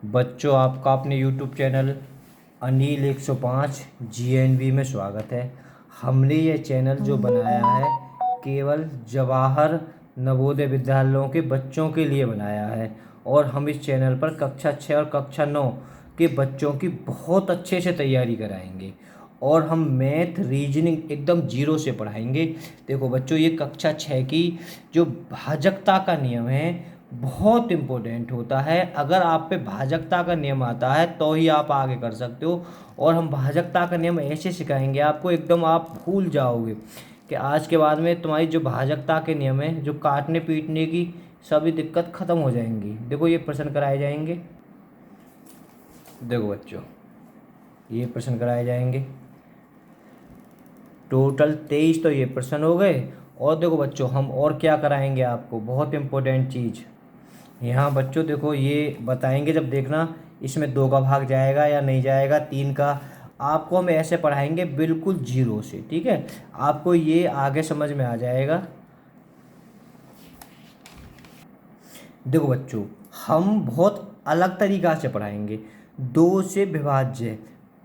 बच्चों, आपका अपने यूट्यूब चैनल अनिल 105 GNV में स्वागत है। हमने ये चैनल जो बनाया है केवल जवाहर नवोदय विद्यालयों के बच्चों के लिए बनाया है और हम इस चैनल पर कक्षा 6 और कक्षा 9 के बच्चों की बहुत अच्छे से तैयारी कराएंगे और हम मैथ रीजनिंग एकदम जीरो से पढ़ाएंगे। देखो बच्चों, ये कक्षा 6 की जो भाजकता का नियम है बहुत इम्पोर्टेंट होता है। अगर आप पे भाजकता का नियम आता है तो ही आप आगे कर सकते हो। और हम भाजकता का नियम ऐसे सिखाएंगे आपको, एकदम आप भूल जाओगे कि आज के बाद में तुम्हारी जो भाजकता के नियम है, जो काटने पीटने की सभी दिक्कत ख़त्म हो जाएंगी। देखो ये प्रश्न कराए जाएंगे। देखो बच्चों, ये प्रश्न कराए जाएंगे। टोटल 23 तो ये प्रश्न हो गए। और देखो बच्चों, हम और क्या कराएंगे आपको, बहुत इम्पोर्टेंट चीज़ यहाँ बच्चों देखो, ये बताएंगे जब देखना इसमें 2 का भाग जाएगा या नहीं जाएगा, 3 का। आपको हम ऐसे पढ़ाएंगे बिल्कुल जीरो से, ठीक है। आपको ये आगे समझ में आ जाएगा। देखो बच्चों, हम बहुत अलग तरीक़ा से पढ़ाएंगे। 2 से विभाज्य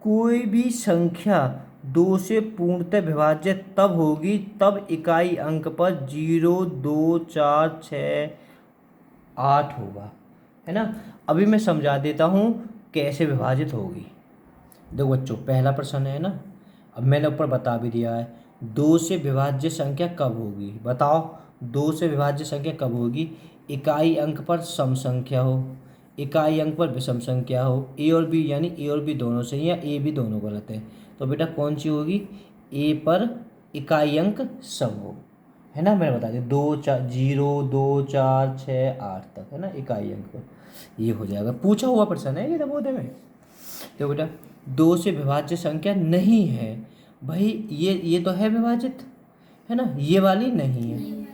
कोई भी संख्या 2 से पूर्णतः विभाज्य तब होगी तब इकाई अंक पर 0, 2, 4, 6, 8 होगा, है ना। अभी मैं समझा देता हूँ कैसे विभाजित होगी। देखो बच्चों, पहला प्रश्न है ना, अब मैंने ऊपर बता भी दिया है। 2 से विभाज्य संख्या कब होगी, बताओ। 2 से विभाज्य संख्या कब होगी? इकाई अंक पर सम संख्या हो, इकाई अंक पर विषम संख्या हो, ए और बी, यानी ए और बी दोनों सही या ए बी दोनों गलत है। तो बेटा कौन सी होगी? ए पर इकाई अंक सम हो, है ना। मैंने बता दिया 2, 4, 0, 2, 4, 6, 8 तक, है ना, इकाई अंक पर। ये हो जाएगा, पूछा हुआ प्रश्न है ये नवोदय में। तो बेटा 2 से विभाज्य संख्या नहीं है भाई, ये तो है विभाजित, है ना, ये वाली नहीं है,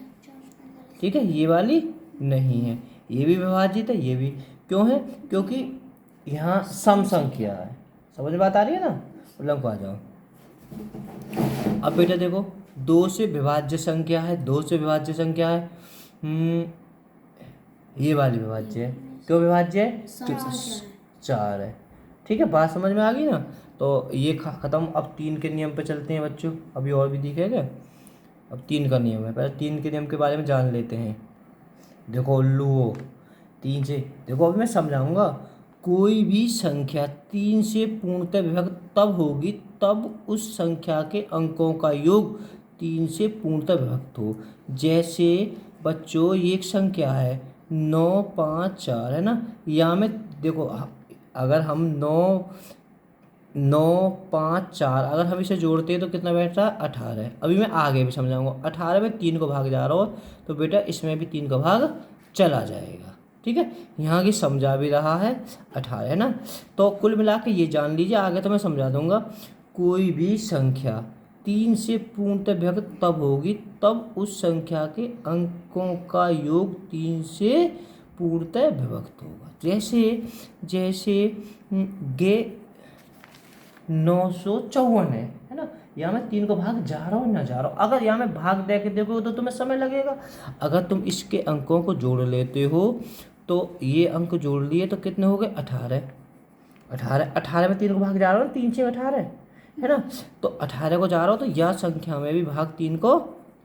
ठीक है, ये वाली नहीं है। ये भी विभाजित है, ये भी। क्यों है? क्योंकि यहाँ सम संख्या है। समझ में बात आ रही है ना? मतलब को आ जाओ। अब बेटा देखो, 2 से विभाज्य संख्या है, 2 से विभाज्य संख्या है, ये वाली विभाज्य है। क्यों विभाज्य है? 4 है, ठीक है। बात समझ में आ गई ना? तो ये ख़त्म। अब 3 के नियम पे चलते हैं बच्चों, अभी और भी दिखेगा। अब 3 का नियम है, पहले 3 के नियम के बारे में जान लेते हैं। देखो उल्लू, 3 से देखो, अभी मैं समझाऊंगा। कोई भी संख्या 3 से पूर्णतः विभक्त तब होगी तब उस संख्या के अंकों का योग 3 से पूर्णतः विभक्त हो। जैसे बच्चों, ये एक संख्या है 9, 5, 4, है ना। यहाँ में देखो, अगर हम 9, 5, 4 अगर हम इसे जोड़ते हैं तो कितना बैठ रहा है? 18। अभी मैं आगे भी समझाऊंगा। 18 में 3 को भाग जा रहा हो तो बेटा इसमें भी 3 का भाग चला जाएगा, ठीक है। यहाँ की समझा भी रहा है 18, है ना। तो कुल मिला के ये जान लीजिए, आगे तो मैं समझा दूंगा। कोई भी संख्या 3 से पूर्णतः विभक्त तब होगी तब उस संख्या के अंकों का योग 3 से पूर्णतः विभक्त होगा। जैसे जैसे गे 954 है ना। यहाँ मैं 3 को भाग जा रहा हूँ ना जा रहा हूँ, अगर यहाँ मैं भाग दे के देखो तो तुम्हें समय लगेगा। अगर तुम इसके अंकों को जोड़ लेते हो तो ये अंक जोड़ लिए तो कितने हो गए? 18। 18, 18 में 3 को भाग जा रहा हूँ, 3 से 18, है ना। तो 18 को जा रहा हो तो यह संख्या में भी भाग 3 को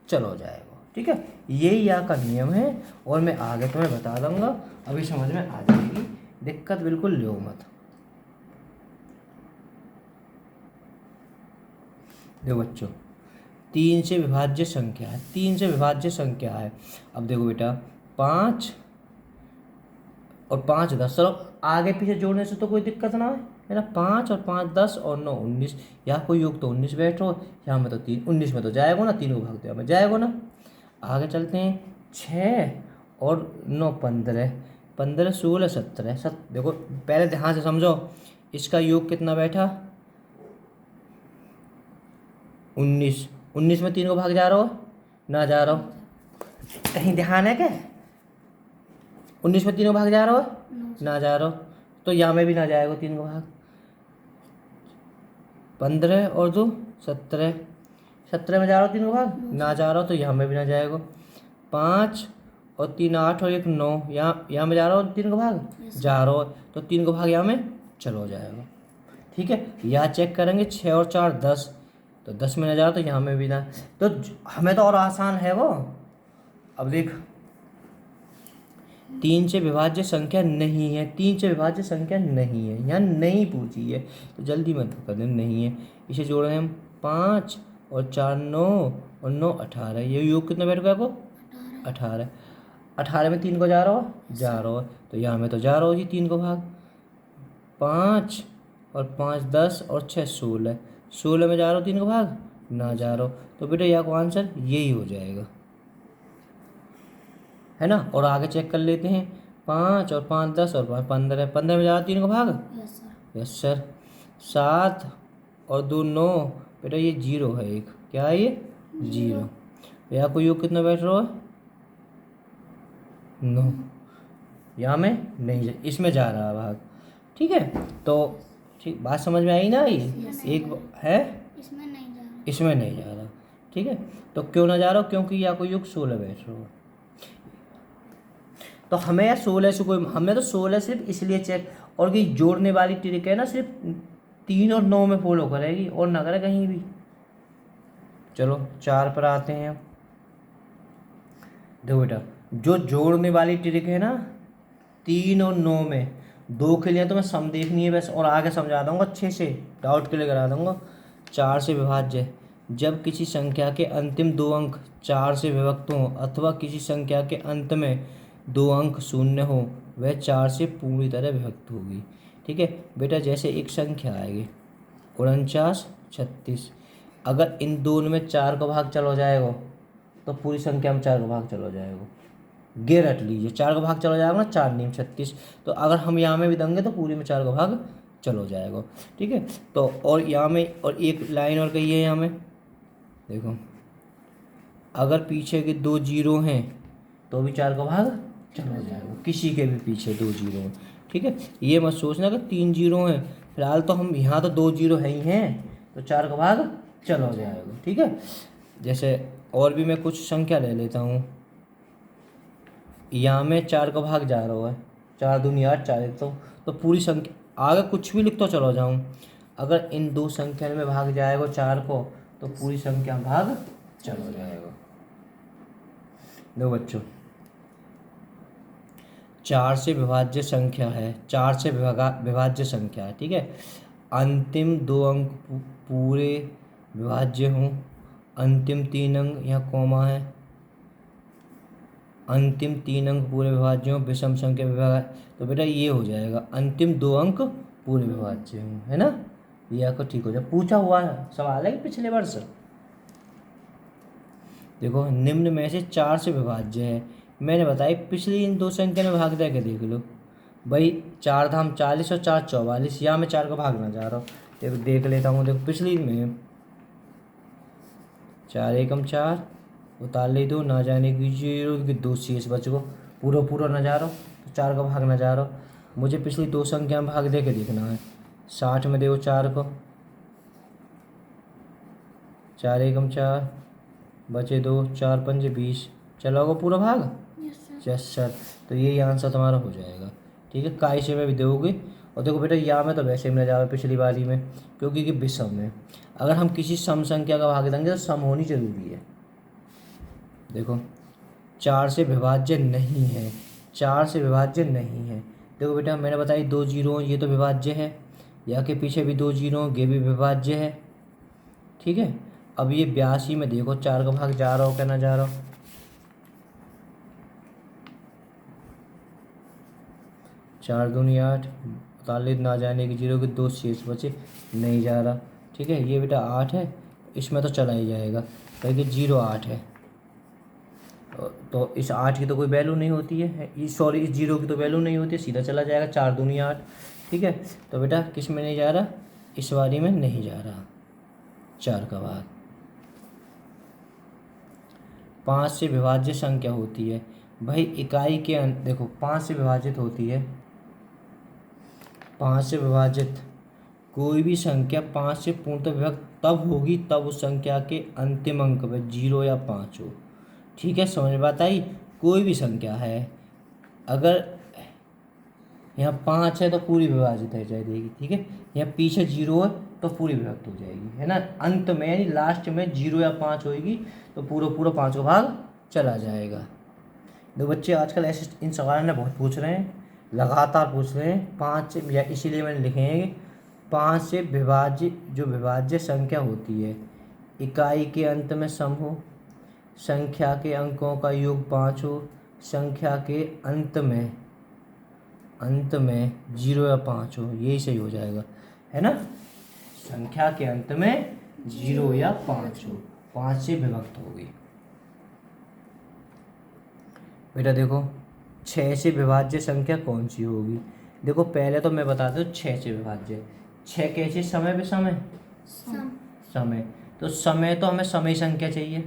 चलो जाएगा, ठीक है। यही यहाँ का नियम है और मैं आगे तुम्हें बता दूंगा, अभी समझ में आ जाएगी, दिक्कत बिल्कुल लो मत। देखो बच्चों, 3 से विभाज्य संख्या है, 3 से विभाज्य संख्या है। अब देखो बेटा, 5 और 5, 10, चलो आगे पीछे जोड़ने से तो कोई दिक्कत ना है ना। 5 और 5, 10 और 9, 19। यहाँ कोई योग तो 19 बैठो, यहाँ में तो 3, 19 में तो जाएगा ना, 3 को भाग दो में जाएगा ना। आगे चलते हैं, 6 और 9, 15, 15, 16, 17। देखो पहले ध्यान से समझो, इसका योग कितना बैठा? 19। 19 में 3 को भाग जा रहा हो ना जा रहा हो? कहीं ध्यान है क्या? 19 में 3 को भाग जा रहा हो ना जा रहा हो? तो यहाँ में भी ना जाएगा 3 को भाग। 15 और 2, 17, 17 में जा रहा हो 3 को भाग ना जा रहा हो, तो यहाँ में भी ना जाएगा। 5 और 3 8 और 1 9, यहाँ में जा रहा हो 3 का भाग जा रहा हो, तो 3 का भाग यहाँ में चलो हो जाएगा। ठीक है, यहाँ चेक करेंगे 6 और 4 10, तो 10 में ना जा रहा तो यहाँ में भी ना, तो हमें तो और आसान है वो। अब देख 3 से विभाज्य संख्या नहीं है, 3 से विभाज्य संख्या नहीं है, यहाँ नहीं पूछी है, तो जल्दी मत कर दें, नहीं है। इसे जोड़ रहे हैं हम 5 और 4 9 और 9 18, ये योग कितना बैठ गया को 18। 18 में 3 को जा रहा हो तो यहाँ में तो जा रहा हो जी 3 को भाग, 5 और 5 10 और 6 16, 16 में जा रहा हो 3 को भाग ना जा रहा हो, तो बेटा यहाँ को आंसर यही हो जाएगा, है ना। और आगे चेक कर लेते हैं, 5 और 5 10 और 5 15, 15 में जा रहा 3 को भाग यस सर। 7 और 2 9, बेटा ये 0 है एक, क्या है ये 0, यहाँ को योग कितना बैठ रहा है 9, यहाँ में नहीं इसमें जा रहा है भाग। ठीक है, तो ठीक बात समझ में आई ना, ये एक है इसमें नहीं जा रहा। ठीक है, तो क्यों ना जा रहा हो, क्योंकि यहाँ को योग 16 बैठ रहा हो, तो हमें यार 16 से कोई, हमने तो 16 सिर्फ इसलिए चेक, और ये जोड़ने वाली ट्रिक है ना सिर्फ 3 और 9 में फॉलो करेगी और ना करे कहीं भी। चलो 4 पर आते हैं। देखो बेटा जो जोड़ने वाली ट्रिक है ना 3 और 9 में, 2 के लिए तो मैं सम देखनी है बस, और आगे समझा दूंगा अच्छे से, डाउट क्लियर करा दूंगा। 4 से विभाज्य जब किसी संख्या के अंतिम 2 अंक 4 से विभक्त हों अथवा किसी संख्या के अंत में 2 अंक शून्य हो, वह 4 से पूरी तरह विभक्त होगी। ठीक है बेटा, जैसे एक संख्या आएगी 49 36, अगर इन दोनों में 4 का भाग चलो जाएगा तो पूरी संख्या में 4 का भाग चलो जाएगा, गे रट लीजिए 4 का भाग चलो जाएगा ना, 4 9 36, तो अगर हम यहाँ में भी देंगे तो पूरी में 4 का भाग चलो जाएगा। ठीक है, तो और यहाँ में और एक लाइन और कही है यहाँ में, देखो अगर पीछे के 2 जीरो हैं तो भी 4 का भाग चलो जाएगा, किसी के भी पीछे 2 जीरो हैं। ठीक है, ये मत सोचना कि 3 जीरो हैं, फिलहाल तो हम यहाँ तो 2 जीरो है ही हैं, तो 4 का भाग चलो जाएगा। ठीक है, जैसे और भी मैं कुछ संख्या ले लेता हूँ, यहाँ में 4 का भाग जा रहा है, 4 दूनी 8 4 एक, तो पूरी संख्या आगे कुछ भी लिखता चलो जाऊँ, अगर इन 2 संख्या में भाग जाएगा 4 को तो पूरी संख्या भाग चलो जाएगा। दो बच्चों 4 से विभाज्य संख्या है, 4 से विभाज्य संख्या है। ठीक है, अंतिम 2 अंक पूरे विभाज्य हों, अंतिम 3 अंक यहाँ कॉमा है, अंतिम 3 अंक पूरे विभाज्य हों, विषम संख्या विभाज्य, तो बेटा ये हो जाएगा अंतिम 2 अंक पूरे विभाज्य हों, है ना, ये आपको ठीक हो जाए। पूछा हुआ सवाल है कि पिछले वर्ष। देखो निम्न में से 4 से विभाज्य है, मैंने बताया पिछली इन 2 संख्या में भाग दे के देख लो भाई, 4 धाम 40 और 4 44, यहाँ में 4 का भाग ना जा रहा हो, देखो देख लेता हूँ। देखो पिछली में 4 एकम 4 उतार ले 2 ना जाने की 0 की 2 शेष बच गो, पूरा ना जा रहा हो तो 4 का भाग ना जा रहा हो। मुझे पिछली 2 संख्या में भाग दे के देखना है, 60 में देखो 4 को, 4 एकम 4 बचे 2 4 पंजे 20, चलोगे पूरा भाग यस सर, तो यही आंसर तुम्हारा हो जाएगा। ठीक है, काय से में भी दोगे, और देखो बेटा यहाँ में तो वैसे ही मिल जाएगा पिछली बारी में, क्योंकि ये विषम है, अगर हम किसी सम संख्या का भाग देंगे तो सम होनी जरूरी है। देखो 4 से विभाज्य नहीं है, 4 से विभाज्य नहीं है। देखो बेटा मैंने बताई 2 जीरो, ये तो विभाज्य है, यहाँ के पीछे भी 2 जीरो, ये भी विभाज्य है। ठीक है, अब ये 82 में देखो 4 का भाग जा रहा हो क्या ना जा रहा हो, 4 दूनी 8 तालिद ना जाने की 0 के 2 शेष बचे, नहीं जा रहा। ठीक है, ये बेटा 8 है, इसमें तो चला ही जाएगा क्योंकि 0 8 है, तो इस 8 की तो कोई वैल्यू नहीं होती है, इस 0 की तो वैल्यू नहीं होती है, सीधा चला जाएगा 4 दूनी 8। ठीक है, तो बेटा किस में नहीं जा रहा, इस बारी में नहीं जा रहा 4 का भाग। 5 से विभाज्य संख्या होती है भाई, इकाई के देखो 5 से विभाजित होती है, 5 से विभाजित कोई भी संख्या 5 से पूर्णतः विभक्त तब होगी तब उस संख्या के अंतिम अंक में 0 या 5 हो। ठीक है, समझ में बात आई, कोई भी संख्या है, अगर यहाँ 5 है तो पूरी विभाजित हो जाएगी, ठीक है। यहाँ पीछे 0 है तो पूरी विभक्त हो जाएगी, है ना। अंत में यानी लास्ट में 0 या 5 होएगी तो पूरा पूरा 5 का भाग चला जाएगा। दो बच्चे आजकल ऐसे इन सवाल ने बहुत पूछ रहे हैं, लगातार पूछ रहे हैं। 5 से, या इसीलिए मैंने लिखे हैं 5 से विभाज्य, जो विभाज्य संख्या होती है, इकाई के अंत में सम हो, संख्या के अंकों का योग 5 हो, संख्या के अंत में 0 या 5 हो, यही सही हो जाएगा, है ना। संख्या के अंत में 0 या 5 हो, 5 से विभक्त होगी। बेटा देखो 6 से विभाज्य संख्या कौन सी होगी। देखो पहले तो मैं बता दूँ 6 से विभाज्य, 6 कैसे, समय पे समय, समय, तो समय तो हमें समय संख्या चाहिए,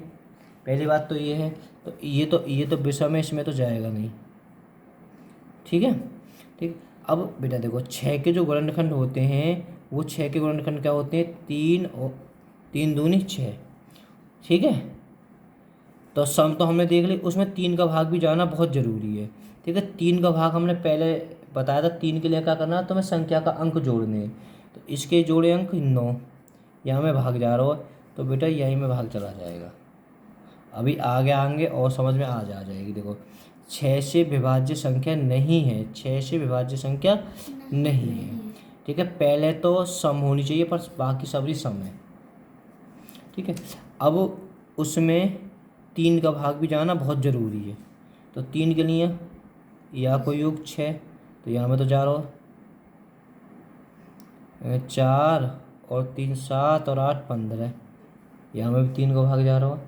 पहली बात तो ये है। तो ये तो विषम, इसमें तो जाएगा नहीं, ठीक है। ठीक, अब बेटा देखो 6 के जो गुणनखंड होते हैं, वो 6 के गुणनखंड क्या होते हैं, 3 और 3 दूनी 6, ठीक है। तो सम तो हमने देख ली, उसमें 3 का भाग भी जाना बहुत ज़रूरी है, ठीक है। 3 का भाग हमने पहले बताया था, 3 के लिए क्या करना है, तो हमें संख्या का अंक जोड़ने हैं। तो इसके जोड़े अंक 9, यहाँ में भाग जा रहा है, तो बेटा यहीं में भाग चला जाएगा। अभी आगे आएंगे और समझ में आ जाएगी। देखो 6 से विभाज्य संख्या नहीं है, 6 से विभाज्य संख्या नहीं है, ठीक है। पहले तो सम होनी चाहिए, पर बाकी सभी सम है, ठीक है। अब उसमें 3 का भाग भी जाना बहुत ज़रूरी है। तो 3 के लिए या कोई योग 6, तो यहाँ में तो जा रहा 4 और 3 7 और 8 15, यहाँ में भी 3 का भाग जा रहा हो,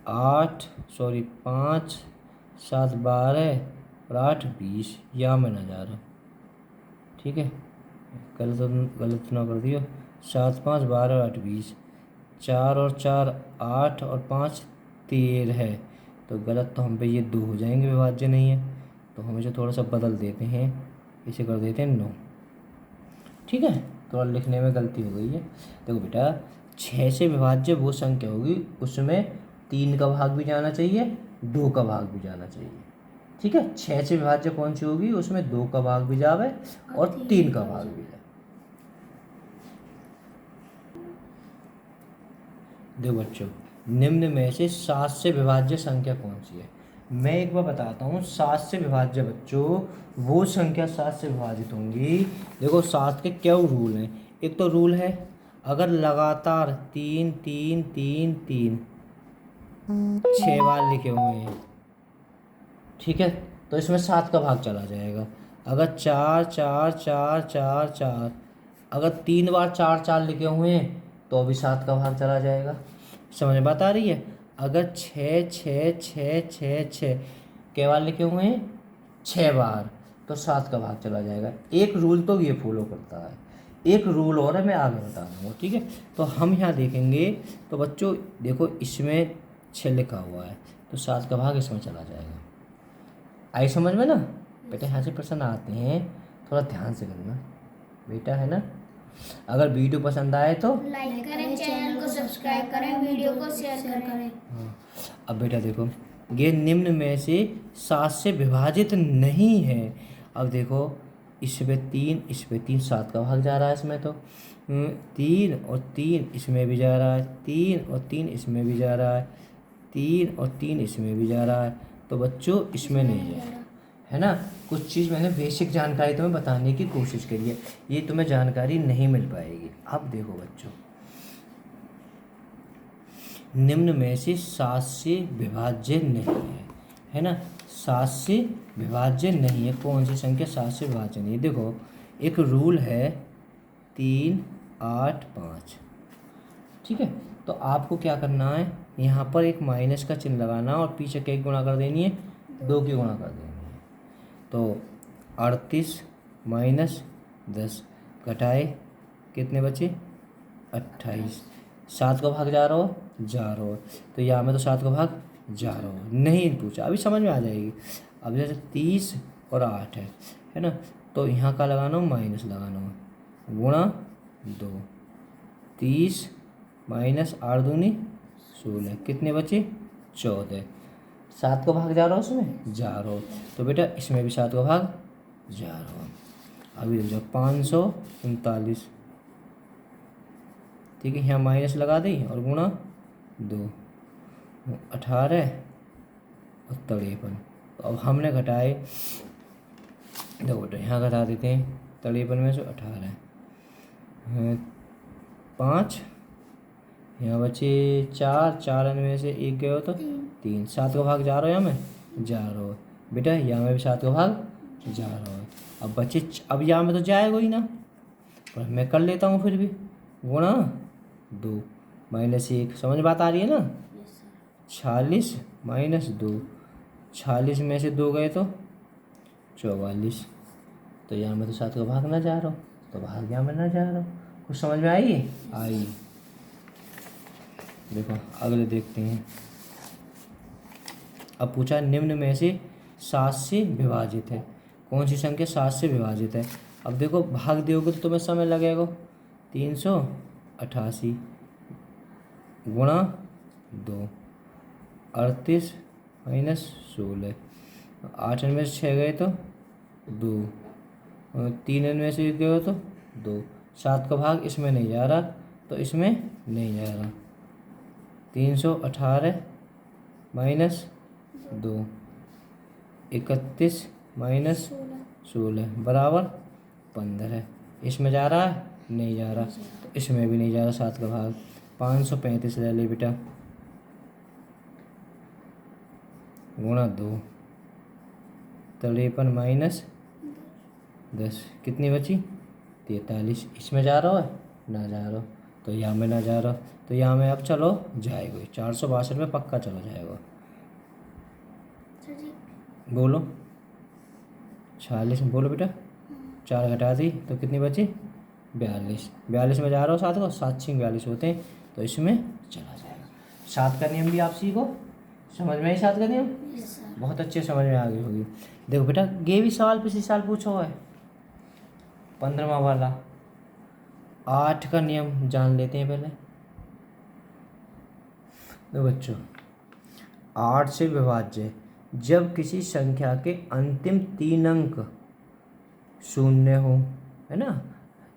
5 7 12 और 8 20, यहाँ में ना जा रहा, ठीक है। गलत ना कर दियो, 7 5 12 और 8 20, 4 और 4 8 और 5 13 है, तो गलत तो हम पे ये 2 हो जाएंगे, विभाज्य नहीं है। तो हम इसे थोड़ा सा बदल देते हैं, इसे कर देते हैं 9, ठीक है। थोड़ा लिखने में गलती हो गई है। देखो बेटा 6 से विभाज्य वो संख्या होगी उसमें 3 का भाग भी जाना चाहिए, 2 का भाग भी जाना चाहिए, ठीक है। 6 से विभाज्य कौन सी होगी, उसमें 2 का भाग भी जावे और 3 का भाग भी जाए। देखो बच्चों, निम्न में से 7 से विभाज्य संख्या कौन सी है। मैं एक बार बताता हूँ, 7 से विभाज्य बच्चों वो संख्या 7 से विभाजित होंगी। देखो 7 के क्या रूल हैं। एक तो रूल है, अगर लगातार 3 3 3 3 6 बार लिखे हुए हैं, ठीक है, तो इसमें 7 का भाग चला जाएगा। अगर 4 4 4 4 4, अगर 3 बार 4 4 लिखे हुए हैं तो भी 7 का भाग चला जाएगा। समझ में बात आ रही है। अगर 6 6 6 6 6 के बार लिखे हुए हैं 6 बार, तो 7 का भाग चला जाएगा। एक रूल तो ये फॉलो करता है, एक रूल और है, मैं आगे बता दूँगा, ठीक है। तो हम यहाँ देखेंगे, तो बच्चों देखो इसमें 6 लिखा हुआ है, तो 7 का भाग इसमें चला जाएगा। आई समझ में ना बेटा। यहाँ से प्रश्न आते हैं, थोड़ा ध्यान से करना बेटा, है ना। अगर वीडियो पसंद आए तो लाइक करें, चैनल को सब्सक्राइब करें, वीडियो को शेयर करें। हाँ, अब बेटा देखो ये निम्न में से 7 से विभाजित नहीं है। अब देखो इसमें 3 7 का भाग जा रहा है, इसमें तो 3 और 3 इसमें भी जा रहा है, 3 और 3 इसमें भी जा रहा है, 3 और 3 इसमें भी जा रहा है, तो बच्चों इसमें नहीं जा रहा, है ना। कुछ चीज़ मैंने बेसिक जानकारी तुम्हें बताने की कोशिश करी है, ये तुम्हें जानकारी नहीं मिल पाएगी। अब देखो बच्चों, निम्न में से 7 से विभाज्य नहीं है ना। 7 से विभाज्य नहीं है, कौन सी संख्या 7 से विभाज्य नहीं है। देखो एक रूल है 3 8 5, ठीक है। तो आपको क्या करना है, यहाँ पर एक माइनस का चिन्ह लगाना और पीछे क्या गुणा कर देनी है, 2 की गुणा कर देनी है। तो 38 माइनस 10 घटाए कितने बचे, 28। 7 का भाग जा रहा हो, तो यहाँ में तो 7 का भाग जा रहा हो, नहीं पूछा, अभी समझ में आ जाएगी। अब जैसे 30 और 8 है ना, तो यहाँ का लगाना हो, माइनस लगाना हो, गुणा 2, 30 माइनस 8 दूनी 16, कितने बचे 14। 7 को भाग जा रहा हो उसमें, जा रहा हो, तो बेटा इसमें भी 7 को भाग जा रहा हो। अभी देखो 539, ठीक है, यहाँ माइनस लगा दी और गुणा 2, 18 और 53। तो अब हमने घटाए, देखो बेटा यहाँ घटा देते हैं, 53 में से 18 5, यहाँ बचे 4, 4 में से 1 गए हो तो 3, 7 का भाग जा रहा हो, यहाँ में जा रहा हो बेटा, यहाँ में भी 7 का भाग जा रहा हो। अब बचे, अब यहाँ में तो जाएगा ही ना, पर मैं कर लेता हूँ फिर भी, गुणा 2 माइनस 1, समझ बात आ रही है ना। 46 माइनस 2, 46 में से 2 गए तो 44, तो यहाँ में तो 7 का भाग ना जा रहा हो, तो भाग यहाँ में ना जा रहा हो। कुछ समझ में आई? आई। देखो अगले देखते हैं। अब पूछा निम्न में से 7 से विभाजित है, कौन सी संख्या 7 से विभाजित है। अब देखो भाग दोगे तो तुम्हें समय लगेगा, 388 गुणा 2, 38 माइनस 16, 8 में से 6 गए तो 2, 3 में से 1 गए हो तो 2, 7 का भाग इसमें नहीं जा रहा तो इसमें नहीं जा रहा, 318 माइनस 2, 31 माइनस 16 बराबर 15। इसमें जा रहा है, नहीं जा रहा, तो इसमें भी नहीं जा रहा 7 का भाग। 535 ले ले बेटा, गुणा 2, 53 माइनस 10, कितनी बची 43। इसमें जा रहा है, ना जा रहा, तो यहाँ में ना जा रहा, तो यहाँ में अब चलो जाएगा 462 में पक्का चलो जाएगा। बोलो 46 में बोलो बेटा, 4 घटा दी तो कितनी बची 42, 42 में जा रहा हो 7 को, 7 6 42 होते हैं, तो इसमें चला जाएगा। 7 का नियम भी आप सीखो, समझ में आई 7 का नियम, बहुत अच्छे समझ में आ गई होगी। देखो बेटा ये भी सवाल पिछले साल पूछा है 15वां वाला, 8 का नियम जान लेते हैं पहले। तो बच्चों 8 से विभाज्य, जब किसी संख्या के अंतिम 3 अंक शून्य हो, है ना,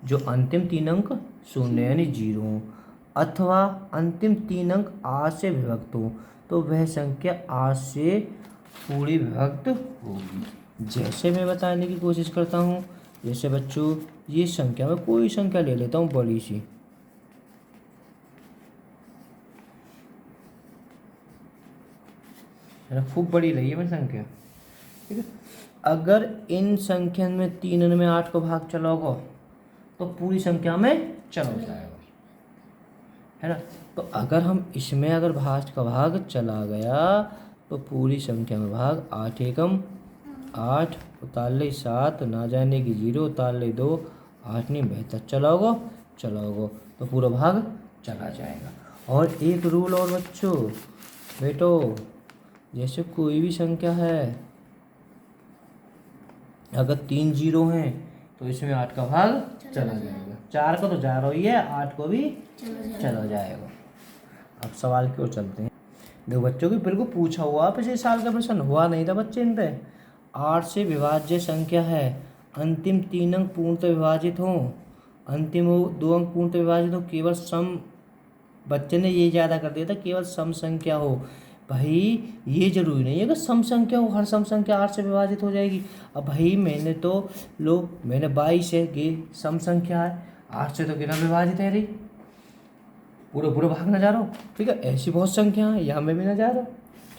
जो अंतिम 3 अंक शून्य यानी 0 हो, अथवा अंतिम 3 अंक 8 से विभक्त हो, तो वह संख्या 8 से पूरी विभक्त होगी। जैसे मैं बताने की कोशिश करता हूँ, जैसे बच्चों ये संख्या, मैं कोई संख्या ले लेता हूँ बड़ी सी, है ना, खूब बड़ी रही है मेरी संख्या, ठीक है। अगर इन संख्या में 3 में 8 को भाग चलाओगे तो पूरी संख्या में चला जाएगा, है ना। तो अगर हम इसमें अगर भाग का भाग चला गया तो पूरी संख्या में भाग 8 एकम 8, उतार ले 7, ना जाने की 0, उतार ले 2, 8 नहीं बेहतर, चलाओगे तो पूरा भाग चला जाएगा। और एक रूल और बच्चों, बेटो जैसे कोई भी संख्या है, अगर 3 0 हैं तो इसमें 8 का भाग चला जाएगा, 4 को तो जा रहा ही है, 8 को भी चला जाएगा। अब सवाल की ओर चलते हैं। देखो बच्चों की बिल्कुल पूछा हुआ पिछले साल का प्रश्न हुआ नहीं था बच्चे इन पे। 8 से विभाज्य संख्या है, अंतिम 3 अंक पूर्णतः विभाजित हो, अंतिम 2 अंक पूर्णतः विभाजित हो, केवल सम, बच्चे ने ये ज़्यादा कर दिया था, केवल सम संख्या हो। भाई ये जरूरी नहीं है कि सम संख्या हो, हर सम संख्या 8 से विभाजित हो जाएगी। अब भाई मैंने 22 है, ये सम संख्या है, 8 से तो कितना विभाजित है रे, पूरा भाग ना जा रहा हो, ठीक है। ऐसी बहुत संख्या है, यहाँ में भी ना जा रहा,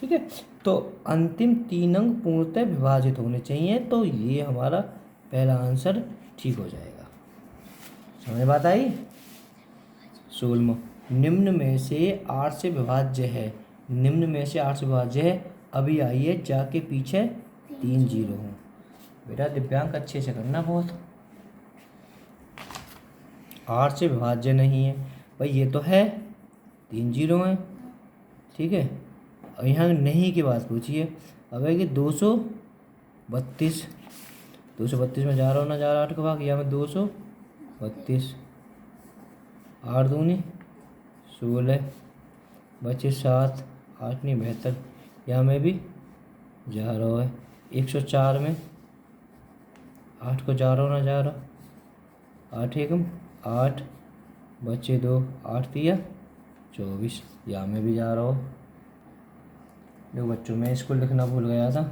ठीक है। तो अंतिम 3 अंक पूर्णतः विभाजित होने चाहिए, तो ये हमारा पहला आंसर ठीक हो जाएगा। समझ बात आई। 16 निम्न में से 8 से विभाज्य है, निम्न में से 8 से विभाज्य है, अभी आइए जाके पीछे 3 0 हो। बेटा दिव्यांग अच्छे से करना, बहुत 8 से विभाज्य नहीं है भाई, ये तो है 3 0 है, ठीक है। और यहाँ नहीं की बात पूछिए, अब है कि 232, 232 में जा रहा हो ना जा रहा 8 का भाग, यहाँ में 232, 8 दूनी 16, बचे 7, 8 नहीं बेहतर, यहाँ में भी जा रहा है। 104 में 8 को जा रहा ना जा रहा, 8 एकम 8 बचे 2, 8 तिया 24, यहाँ में भी जा रहा हो। देखो बच्चों मैं इसको लिखना भूल गया था,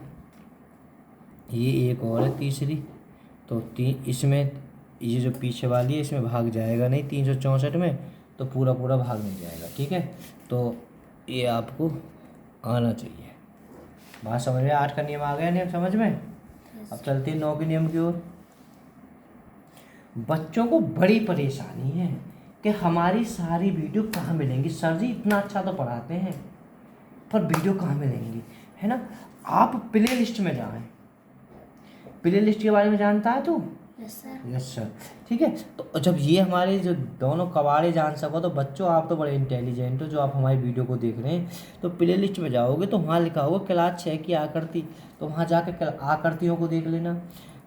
ये एक और है तीसरी, तो इसमें ये जो पीछे वाली है इसमें भाग जाएगा नहीं 364 में, तो पूरा पूरा भाग नहीं जाएगा। ठीक है, तो ये आपको आना चाहिए। बात समझ में? 8 का नियम आ गया नियम समझ में। अब चलते हैं 9 के नियम की ओर। बच्चों को बड़ी परेशानी है कि हमारी सारी वीडियो कहाँ मिलेंगी, सर जी इतना अच्छा तो पढ़ाते हैं पर वीडियो कहाँ मिलेंगी, है ना। आप प्ले लिस्ट में जाएं। प्ले लिस्ट के बारे में जानता है तू? Yes sir. Yes sir. ठीक है, तो जब ये हमारे जो दोनों कबाड़े जान सको, तो बच्चों आप तो बड़े इंटेलिजेंट हो जो आप हमारी वीडियो को देख रहे हैं, तो प्ले लिस्ट में जाओगे तो वहाँ लिखा होगा क्लास 6 की आकृति, तो वहाँ जाके आकृतियों को देख लेना।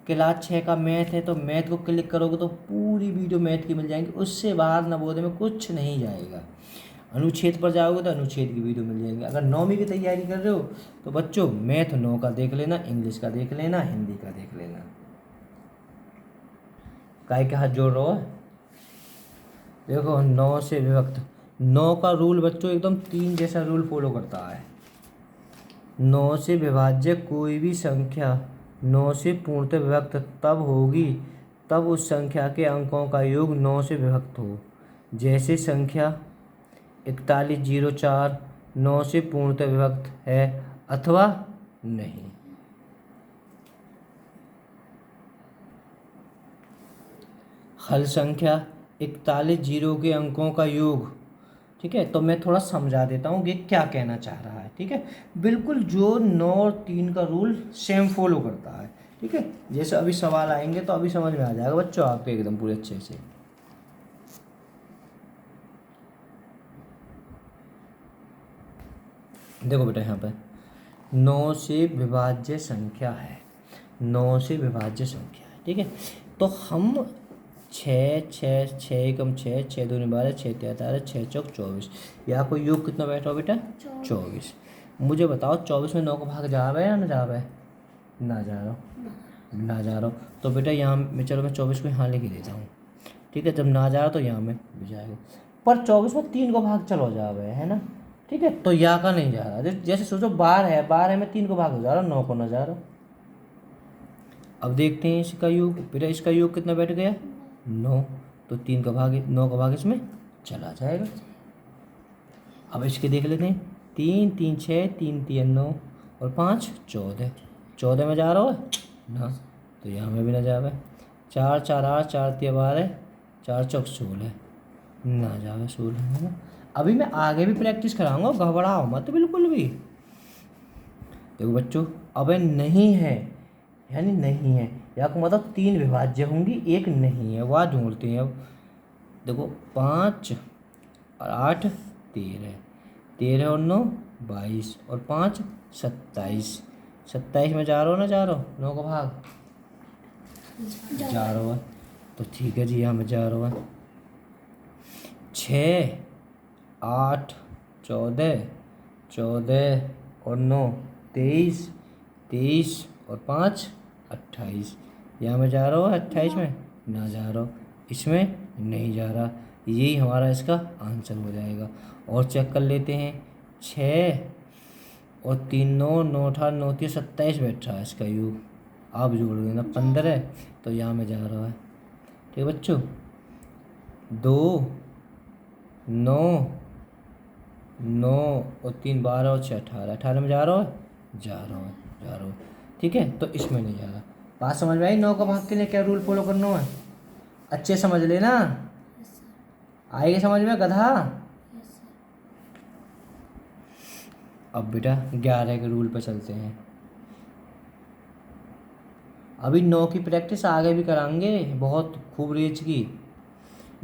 क्लास 6 का मैथ है तो मैथ को क्लिक करोगे तो पूरी वीडियो मैथ की मिल जाएंगी, उससे बाहर नवोदय में कुछ नहीं जाएगा। अनुच्छेद पर जाओगे तो अनुच्छेद की वीडियो मिल जाएगी। अगर 9वीं की तैयारी कर रहे हो तो बच्चों मैथ 9 का देख लेना, इंग्लिश का देख लेना, हिंदी का देख लेना। काय के हाथ जोड़ रहा है? देखो 9 से विभक्त, 9 का रूल बच्चों एकदम 3 जैसा रूल फॉलो करता है। 9 से विभाज्य कोई भी संख्या 9 से पूर्णतः विभक्त तब होगी तब उस संख्या के अंकों का योग 9 से विभक्त हो। जैसे संख्या 4104 9 से पूर्णतः विभक्त है अथवा नहीं। हल संख्या 41 जीरो के अंकों का योग। ठीक है, तो मैं थोड़ा समझा देता हूँ कि क्या कहना चाह रहा है। ठीक है, बिल्कुल जो 9 और 3 का रूल सेम फॉलो करता है। ठीक है, जैसे अभी सवाल आएंगे तो अभी समझ में आ जाएगा बच्चों आपके एकदम पूरे अच्छे से। देखो बेटा यहाँ पर 9 से विभाज्य संख्या है, 9 से विभाज्य संख्या है। ठीक है, तो हम 6 6 6 एकम 6 6 दूनी 12 6 13 6 चौक 24, यहाँ कोई योग कितना बैठा हो बेटा? 24। मुझे बताओ 24 में 9 का भाग जा रहा है या ना जा रहा है? ना जा रहा हो, ना जा रहा हो, तो बेटा यहाँ में चलो मैं 24 को यहाँ लेके देता हूँ। ठीक है, जब ना जा रहा तो यहाँ में भी जाएगा, पर 24 में 3 को भाग चलो जा रहा है ना। ठीक है, तो यहाँ का नहीं जा रहा। जैसे सोचो 12 है, 12 में 3 को भाग हो जा रहा, 9 को ना जा रहा। अब देखते हैं इसका योग बेटा, इसका योग कितना बैठ गया? 9, तो 3 का भाग 9 का भाग इसमें चला जाएगा। अब इसके देख लेते हैं, 3 3 6 3 3 9 और 5 14, 14 में जा रहा है ना, तो यहाँ में भी ना जा रहा है। 4 4 8 4 3 12 4 चौक 16, ना जा रहा 16 है ना। अभी मैं आगे भी प्रैक्टिस कराऊंगा, घबराओ मत बिल्कुल भी। देखो बच्चों अब नहीं है यानी नहीं है, या को मतलब 3 विभाज्य होंगी, एक नहीं है, वह ढूंढते हैं। अब देखो 5 और 8 13, 13 और 9 22 और 5 27, 27 में जा रहा हो ना जा रहा हो, 9 का भाग जा रहा है, तो ठीक है जी यहाँ में जा रहा है। 6 8 14 14 और 9 23, 23 और 5 28, यहाँ में जा रहा हो 28 में ना जा रहा हो, इसमें नहीं जा रहा, यही हमारा इसका आंसर हो जाएगा। और चेक कर लेते हैं, 6 और 3 9 9 18 9 3 27 बैठ रहा है इसका योग, आप जोड़ देना 15, तो यहाँ में जा रहा है। ठीक है बच्चों, 2 9 9 और 3 12 और 6 18, 18 में जा रहा है जा रहा है जा रहा है। ठीक है, तो इसमें नहीं जा रहा। बात समझ में आई? 9 का भाग के लिए क्या रूल फॉलो करना है, अच्छे समझ लेना, आएगी समझ में गधा। अब बेटा 11 के रूल पर चलते हैं। अभी 9 की प्रैक्टिस आगे भी कराएंगे बहुत खूब रेंज की।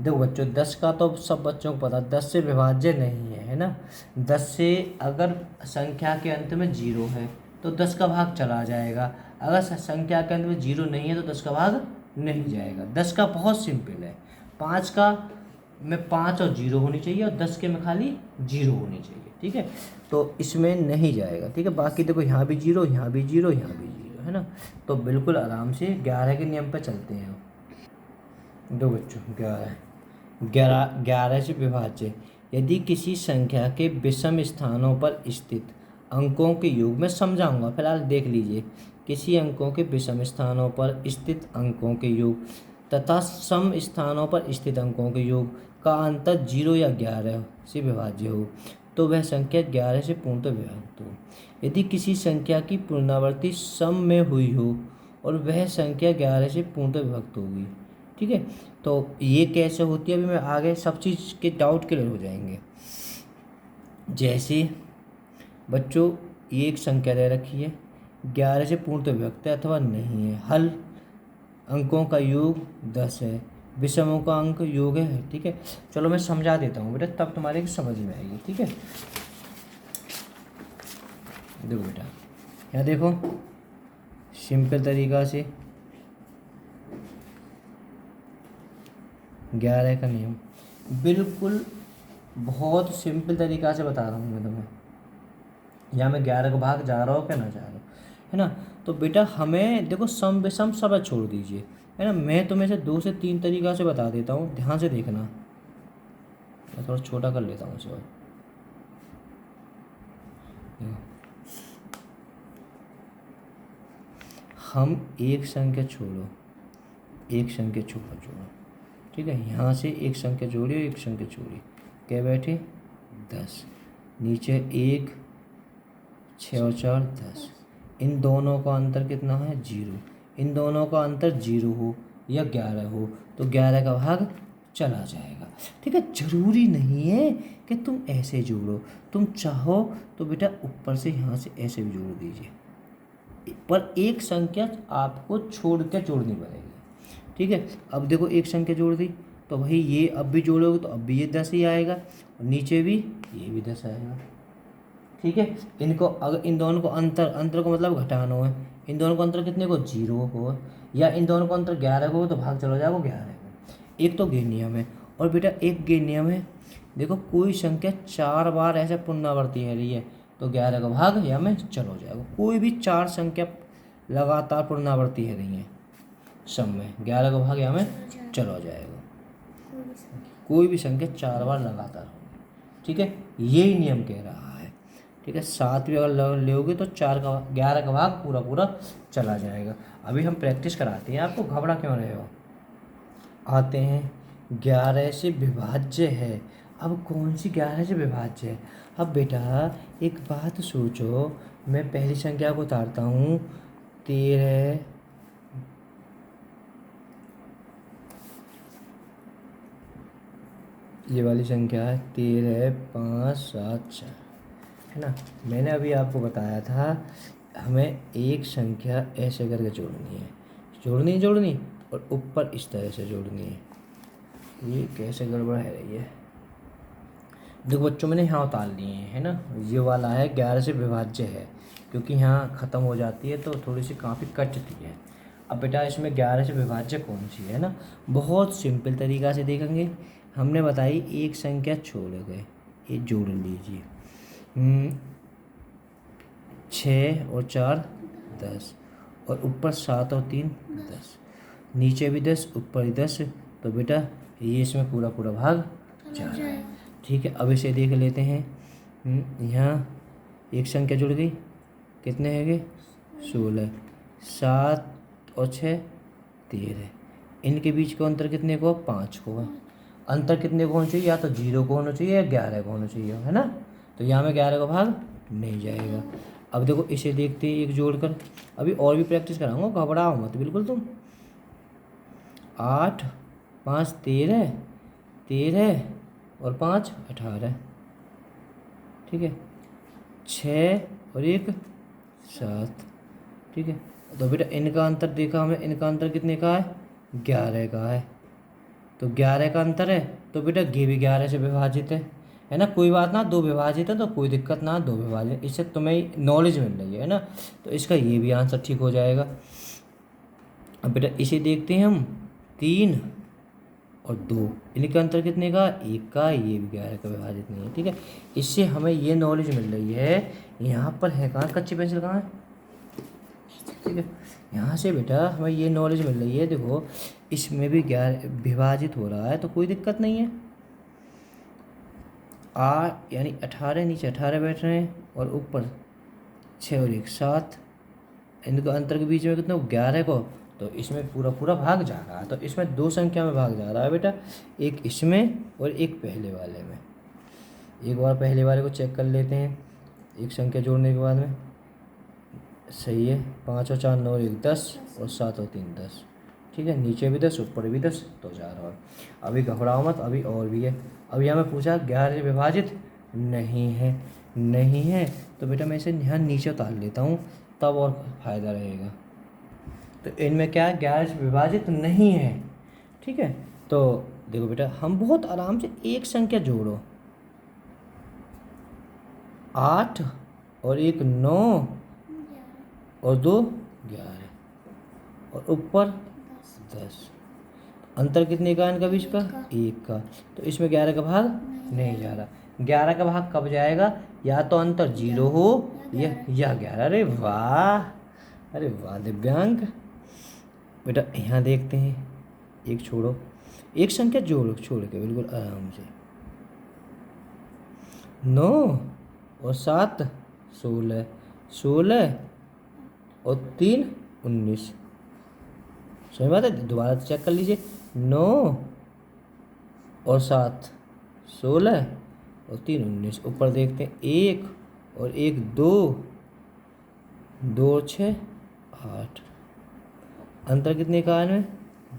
देखो बच्चों 10 का तो सब बच्चों को पता, 10 से विभाज्य नहीं है, है ना। 10 से अगर संख्या के अंत में 0 है तो 10 का भाग चला जाएगा, अगर संख्या के अंत में 0 नहीं है तो 10 का भाग नहीं जाएगा। 10 का बहुत सिंपल है, 5 का में 5 और 0 होनी चाहिए और 10 के में खाली 0 होनी चाहिए। ठीक है, तो इसमें नहीं जाएगा। ठीक है, बाकी देखो यहाँ भी जीरो, यहाँ भी जीरो, यहाँ भी जीरो, है ना। तो बिल्कुल आराम से 11 के नियम पर चलते हैं। दो बच्चों 11 से विभाज्य, यदि किसी संख्या के विषम स्थानों पर स्थित अंकों के योग में समझाऊंगा, फिलहाल देख लीजिए। किसी अंकों के विषम स्थानों पर स्थित अंकों के योग तथा सम स्थानों पर स्थित अंकों के योग का अंतर 0 या 11 से विभाज्य हो तो वह संख्या 11 से पूर्णतः विभक्त हो। यदि किसी संख्या की पुनरावृत्ति सम में हुई हो और वह संख्या 11 से पूर्णतः विभक्त होगी। ठीक है, तो ये कैसे होती है अभी मैं आगे सब चीज़ के डाउट क्लियर हो जाएंगे। जैसे बच्चों ये एक संख्या दे रखी है, 11 से पूर्णतः विभक्त है अथवा नहीं है। हल अंकों का योग 10 है, विषमों का अंक योग है। ठीक है, चलो मैं समझा देता हूँ बेटा, तब तुम्हारे समझ में आएगी। ठीक है, देखो बेटा यहाँ देखो, सिंपल तरीका से 11 का नियम बिल्कुल बहुत सिंपल तरीका से बता रहा हूँ मैं तुम्हें। यहाँ मैं 11 का भाग जा रहा हूँ क्या ना जा रहा हूँ, है ना। तो बेटा हमें देखो सम विषम सब छोड़ दीजिए, है ना। मैं तुम्हें से 2 से 3 तरीका से बता देता हूँ, ध्यान से देखना। मैं थोड़ा छोटा कर लेता हूँ इसे। हम एक संख्या छोड़ो, एक संख्या छोड़ो। ठीक है, यहाँ से एक संख्या जोड़िए, एक संख्या छोड़िए, क्या बैठे 10, नीचे 1, 6 और 4 10। इन दोनों का अंतर कितना है 0। इन दोनों का अंतर 0 हो या 11 हो तो 11 का भाग चला जाएगा। ठीक है, जरूरी नहीं है कि तुम ऐसे जोड़ो, तुम चाहो तो बेटा ऊपर से यहाँ से ऐसे भी जोड़ दीजिए, पर एक संख्या आपको छोड़ के जोड़नी पड़ेगी। ठीक है, अब देखो एक संख्या जोड़ दी तो भाई ये अब भी जोड़ोगे तो अब भी ये 10 ही आएगा और नीचे भी ये भी 10 आएगा। ठीक है, इनको अगर इन दोनों को अंतर को मतलब घटाना है, इन दोनों को अंतर कितने को 0 हो या इन दोनों को अंतर 11 को तो भाग चला जाएगा 11 को। एक तो गे नियम है। और बेटा एक गे नियम है, देखो कोई संख्या 4 बार ऐसे पुनरावृत्ति है रही है तो 11 का भाग या में चलो जाएगा। कोई भी 4 संख्या लगातार पुनरावृत्ति है रही है सम में, 11 का भाग या में चलो जाएगा। कोई भी संख्या 4 बार लगातार होगी। ठीक है, यही नियम कह रहा है। ठीक है, 7 भी अगर लोगे तो 11 का भाग पूरा चला जाएगा। अभी हम प्रैक्टिस कराते हैं आपको, घबरा क्यों रहे हो। आते हैं 11 से विभाज्य है। अब कौन सी 11 से विभाज्य है। अब बेटा एक बात सोचो, मैं पहली संख्या को उतारता हूँ 13, ये वाली संख्या है 13, 5, 7, 4, है ना। मैंने अभी आपको बताया था हमें एक संख्या ऐसे करके जोड़नी और ऊपर इस तरह से जोड़नी है। ये कैसे गड़बड़ है रही है। देखो बच्चों मैंने यहाँ उतार लिए हैं, है ना। ये वाला है 11 से विभाज्य है, क्योंकि यहाँ ख़त्म हो जाती है तो थोड़ी सी काफ़ी कटती है। अब बेटा इसमें 11 से विभाज्य कौन सी है ना, बहुत सिंपल तरीक़ा से देखेंगे। हमने बताई एक संख्या छोड़ गए, ये जोड़ लीजिए 6 और 4 10 और ऊपर 7 और 3 10, नीचे भी 10 ऊपर ही 10, तो बेटा ये इसमें पूरा भाग जा रहा है। ठीक है, अब इसे देख लेते हैं। यहाँ एक संख्या जुड़ गई, कितने हैं 16, 7 और 6 13, इनके बीच का अंतर कितने को 5 को। अंतर कितने को होना चाहिए, या तो 0 को होना चाहिए या 11 को होना चाहिए, है ना। तो यहाँ में 11 का भाग नहीं जाएगा। अब देखो इसे देखते हैं एक जोड़कर, अभी और भी प्रैक्टिस कराऊंगा, घबराओ मत बिल्कुल तुम। 8, 5 13, 13 और 5 18, ठीक है, 6 और 1 7, ठीक है। तो बेटा इनका अंतर देखा हमने, इनका अंतर कितने का है 11 का है, तो 11 का अंतर है, तो बेटा ये भी 11 से विभाजित है ना। कोई बात ना, 2 विभाजित है तो कोई दिक्कत ना, 2 विभाजित, इससे तुम्हें नॉलेज मिल रही है ना। तो इसका ये भी आंसर ठीक हो जाएगा। अब बेटा इसे देखते हैं हम 3 और 2, इनका अंतर कितने का? 1 का। ये भी 11 का विभाजित नहीं है। ठीक है, इससे हमें ये नॉलेज मिल रही है। यहाँ पर है कहाँ कच्ची पेंसिल, कहाँ है? ठीक है, यहाँ से बेटा हमें ये नॉलेज मिल रही है। देखो इसमें भी 11 विभाजित हो रहा है तो कोई दिक्कत नहीं है। यानी 18, नीचे 18 बैठ रहे हैं और ऊपर 6 और 1 7, इनका अंतर के बीच में कितना? 11 को। तो इसमें पूरा पूरा भाग जा रहा है। तो इसमें 2 संख्या में भाग जा रहा है बेटा, एक इसमें और एक पहले वाले में। एक बार पहले वाले को चेक कर लेते हैं। एक संख्या जोड़ने के बाद में सही है, 5 और 4 9 और 1 10 और 7 और 3 10। ठीक है, नीचे भी 10 ऊपर भी 10 तो जा रहा है। अभी घबराओ मत, अभी और भी है। अभी हमें पूछा 11 से विभाजित नहीं है। नहीं है तो बेटा मैं इसे यहाँ नीचे उतार लेता हूँ, तब और फायदा रहेगा। तो इनमें क्या है? 11 से विभाजित नहीं है। ठीक है, तो देखो बेटा हम बहुत आराम से एक संख्या जोड़ो, 8 और 1 9 और 2 11 और ऊपर 10। अंतर कितने का इनका बीच का? 1 का। तो इसमें 11 का भाग नहीं जा रहा। 11 का भाग कब जाएगा? या तो अंतर 0 हो या 11। अरे वाह, अरे वाह दिव्यांग। बेटा यहाँ देखते हैं, एक छोड़ो, एक संख्या छोड़ के बिल्कुल आराम से। 9 और 7 16, 16 और 3 19। सही बात है, दोबारा चेक कर लीजिए। 9 और 7 16 और 3 19। ऊपर देखते हैं, 1 और 1 2, 2 और 6 8। अंतर कितने का है?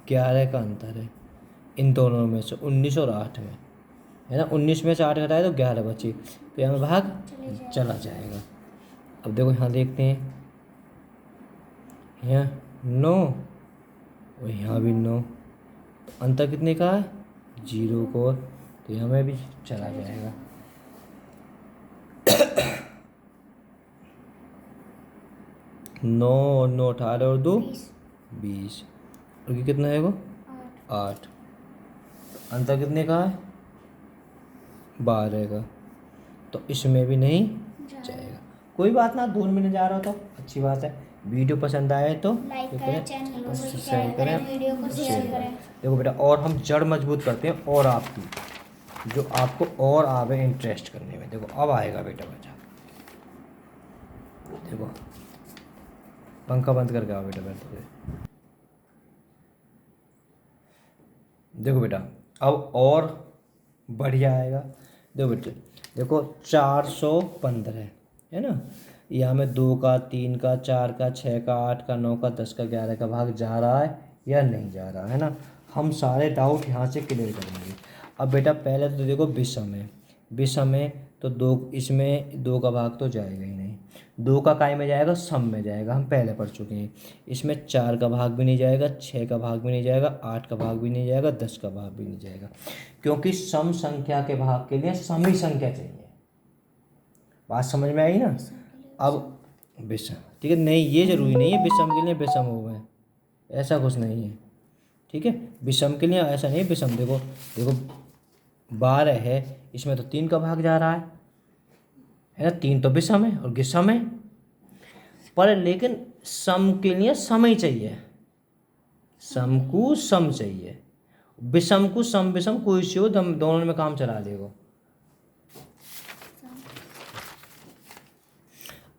11 का अंतर है इन दोनों में से, 19 और 8 में, है ना। 19 में से 8 घटाए तो 11 बची, तो यहाँ भाग चला जाएगा। अब देखो यहाँ देखते हैं, यहाँ 9 और यहाँ भी 9, तो अंतर कितने का है? 0 को, तो यहाँ में भी चला जाएगा। 9 और 9 18 और 2 20, और ये कितना है वो? 8। अंतर कितने का है? 12 का। तो इसमें भी नहीं जाएगा। कोई बात ना, 2 में नहीं जा रहा तो अच्छी बात है। वीडियो पसंद आए तो लाइक करें, चैनल को सब्सक्राइब सब्सक्राइब करें, वीडियो को शेयर करें। देखो बेटा, और हम जड़ मजबूत करते हैं और आपकी, जो आपको और आवे इंटरेस्ट करने में। देखो अब आएगा बेटा बच्चा, देखो पंखा बंद करके आओ बेटा बैठ। देखो बेटा अब और बढ़िया आएगा। देखो बेटे, देखो 415 है ना। यहाँ में 2 का, 3 का, 4 का, 6 का, 8 का, 9 का, 10 का, 11 का भाग जा रहा है या नहीं जा रहा है ना। हम सारे डाउट यहाँ से क्लियर करेंगे। अब बेटा पहले तो देखो विषम है, विषम है तो 2, इसमें 2 का भाग तो जाएगा ही नहीं। 2 का काय में जाएगा? सम में जाएगा, हम पहले पढ़ चुके हैं। इसमें 4 का भाग भी नहीं जाएगा, 6 का भाग भी नहीं जाएगा, 8 का भाग भी नहीं जाएगा, 10 का भाग भी नहीं जाएगा, क्योंकि सम संख्या के भाग के लिए सम ही संख्या चाहिए। बात समझ में आई ना। अब विषम, ठीक है, नहीं ये जरूरी नहीं है विषम के लिए विषम हो गए, ऐसा कुछ नहीं है। ठीक है, विषम के लिए ऐसा नहीं है। विषम देखो, देखो 12 है, इसमें तो 3 का भाग जा रहा है ना। 3 तो विषम है और विषम है, पर लेकिन सम के लिए सम ही चाहिए, सम को सम चाहिए। विषम को सम विषम कोई से हो, दोनों में काम चला देगा।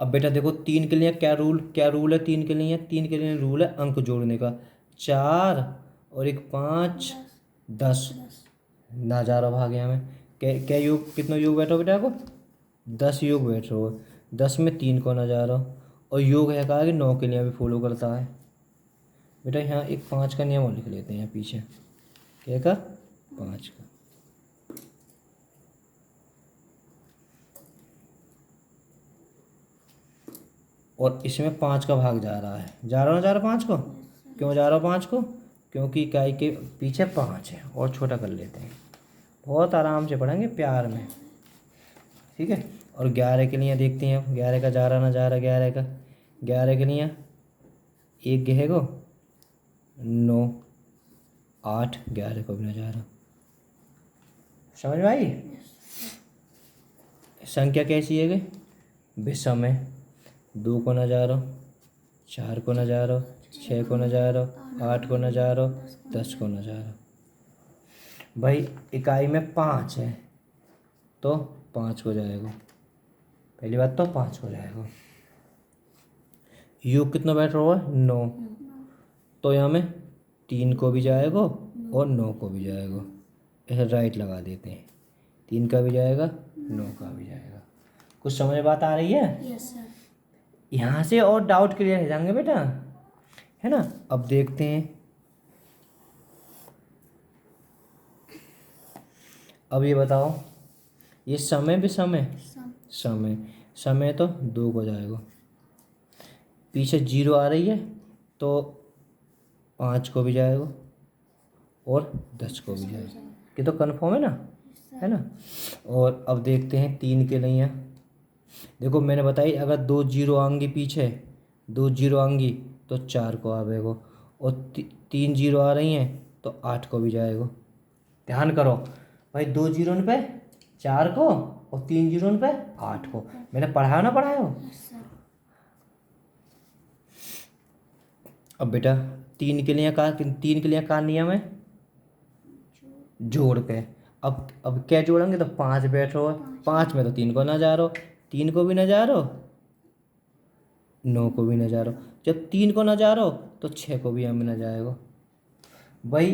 अब बेटा देखो 3 के लिए क्या रूल है? 3 के लिए, 3 के लिए रूल है अंक जोड़ने का। 4 और 1 5 10 ना जा रहा भाग। यहाँ में क्या योग, कितना योग बैठो बेटा को? 10 योग बैठ रहा हो। 10 में 3 को ना जा रहा, और योग है कहा कि 9 के लिए भी फॉलो करता है। बेटा यहाँ एक 5 का नियम और लिख लेते हैं यहाँ पीछे, क्या का? 5 का। और इसमें 5 का भाग जा रहा है, जा रहा 5 को। क्यों जा रहा 5 को? क्योंकि इकाई के पीछे 5 है। और छोटा कर लेते हैं, बहुत आराम से पढ़ेंगे प्यार में। ठीक है, और 11 के लिए देखते हैं, 11 का जा रहा ना जा रहा। 11 के लिए 1 गहेगो 9, 8 11 को भी ना जा रहा। समझ में आई? संख्या कैसी है कि विषम है। 2 को ना जा रहा, 4 को ना जा रहा, 6 को ना जा रहा, 8 को ना जा रहा, 10 को ना जा रहा। भाई इकाई में 5 है तो 5 को जाएगा। पहली बात तो 5 को जाएगा। योग कितना बैठ रहा है? 9। तो यहाँ में 3 को भी जाएगा और 9 को भी जाएगा। ऐसे राइट लगा देते हैं। 3 का भी जाएगा, 9 का भी जाएगा। कुछ समझ में बात आ रही है? Yes sir. यहाँ से और डाउट क्लियर हो जाएंगे बेटा, है ना। अब देखते हैं। अब ये बताओ, ये समय भी समय समय समय तो 2 को जाएगा। पीछे 0 आ रही है तो 5 को भी जाएगा और 10 को भी जाएगा। ये तो कन्फर्म है ना, है ना। और अब देखते हैं 3 के लिए। देखो मैंने बताई, अगर 2 0 आएंगी पीछे, 2 0 आएंगी तो 4 को आवेगा, और 3 0 आ रही हैं तो 8 को भी जाएगा। ध्यान करो भाई, 2 0 पे 4 को और 3 0 पे 8 को। मैंने पढ़ाया ना पढ़ाया हो? अब बेटा 3 के लिए का नियम है? जोड़ के। अब क्या जोड़ेंगे तो 5 बैठ रहा है। 5 में तो 3 को ना जा रहा, 3 को भी ना जा रहा, 9 को भी ना जा रहा। जब 3 को ना जा रहा तो 6 को भी हमें ना जाएगा भाई,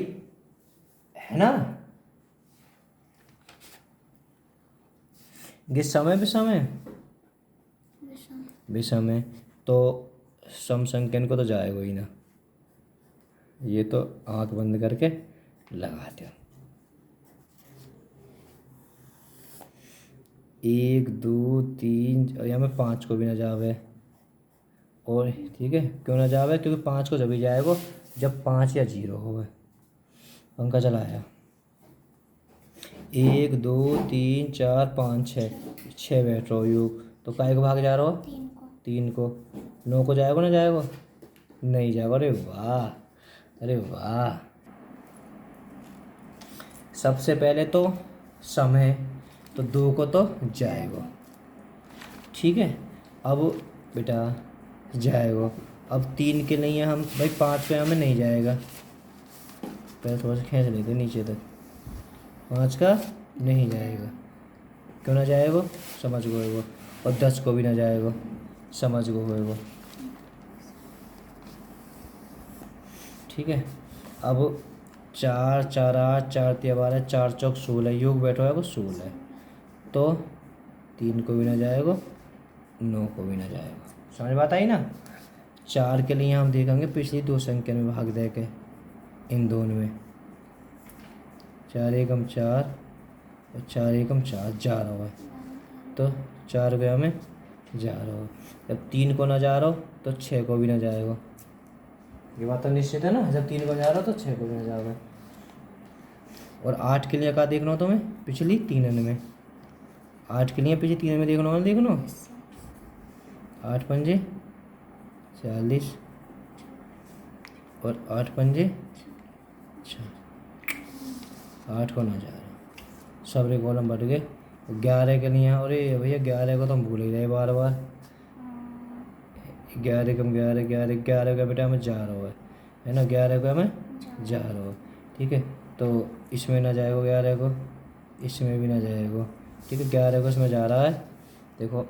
है ना। ये समय विषम है तो सम संख्यन को तो जाएगा ही ना। ये तो आंख बंद करके लगाते हो। 1 2 3 और यहाँ में 5 को भी ना जावे। और ठीक है, क्यों ना जावे? क्योंकि 5 को जब भी जाएगा जब 5 या 0 हो। पंखा चलाया। 1 2 3 4 5 6 बैठ रहा हो योग, तो काय को भाग जा रहा हो? 3 को। 9 को जाएगा ना जाएगा? नहीं जाएगा। अरे वाह, अरे वाह। सबसे पहले तो सम है तो 2 को तो जाएगा, ठीक है। अब बेटा जाएगा। अब 3 के लिए हम भाई 5 पे हमें नहीं जाएगा, पहले थोड़ा सा खींच लेते नीचे तक। 5 का नहीं जाएगा, क्यों ना जाएगा? समझ गो होगा। और 10 को भी ना जाएगा, समझ गो होगा, ठीक है। अब 4 4 8 4 3 12 4 चौक 16 योग बैठा है वो 16, तो 3 को भी ना जाएगा, 9 को भी ना जाएगा। समझ बात आई ना। 4 के लिए हम देखेंगे पिछली 2 संख्या में भाग दे के, इन दोनों में 4 एकम 4 और 4 एकम 4 जा रहा है, तो 4 गया में जा रहा हो। जब 3 को ना जा रहा हो तो 6 को भी ना जाएगा। ये बात तो निश्चित है ना, जब 3 को जा रहा हो तो 6 को भी ना जाएगा। और 8 के लिए क्या देखना हो तुम्हें? पिछली 3 में 8 के लिए पिछली 3 में देखना हो, 8 पंजे 40 और 8 पंजे 8 को ना जा रहा, सबरे कॉलम बढ़ गए। 11 के लिए, अरे भैया 11 को तो हम भूल ही रहे बार बार। 11 कम 11 11 11 का बेटा हमें जा रहा है ना, 11 को हमें जा रहा है, ठीक है। तो इसमें ना जाएगा 11 को, इसमें भी ना जाएगा, ठीक है। 11 को इसमें जा रहा है, देखो